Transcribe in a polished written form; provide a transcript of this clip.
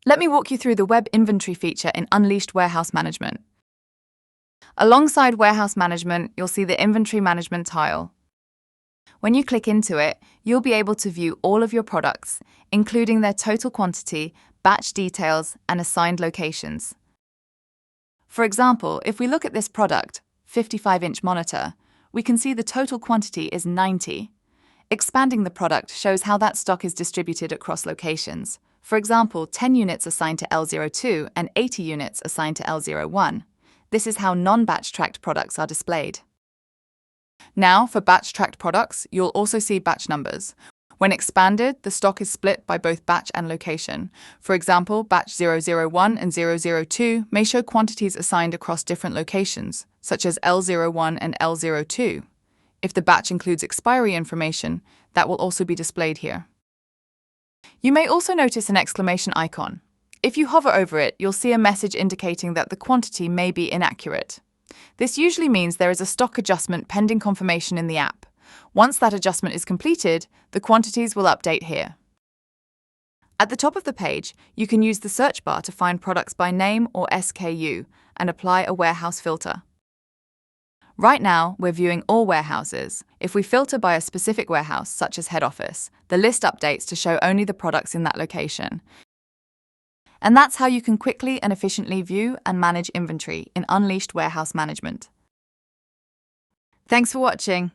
Let me walk you through the Web Inventory feature in Unleashed Warehouse Management. Alongside Warehouse Management, you'll see the Inventory Management tile. When you click into it, you'll be able to view all of your products, including their total quantity, batch details, and assigned locations. For example, if we look at this product, 55-inch monitor, we can see the total quantity is 90. Expanding the product shows how that stock is distributed across locations. For example, 10 units assigned to L02 and 80 units assigned to L01. This is how non-batch tracked products are displayed. Now, for batch tracked products, you'll also see batch numbers. When expanded, the stock is split by both batch and location. For example, batch 001 and 002 may show quantities assigned across different locations, such as L01 and L02. If the batch includes expiry information, that will also be displayed here. You may also notice an exclamation icon. If you hover over it, you'll see a message indicating that the quantity may be inaccurate. This usually means there is a stock adjustment pending confirmation in the app. Once that adjustment is completed, the quantities will update here. At the top of the page, you can use the search bar to find products by name or SKU and apply a warehouse filter. Right now, we're viewing all warehouses. If we filter by a specific warehouse, such as head office, the list updates to show only the products in that location. And that's how you can quickly and efficiently view and manage inventory in Unleashed Warehouse Management. Thanks for watching.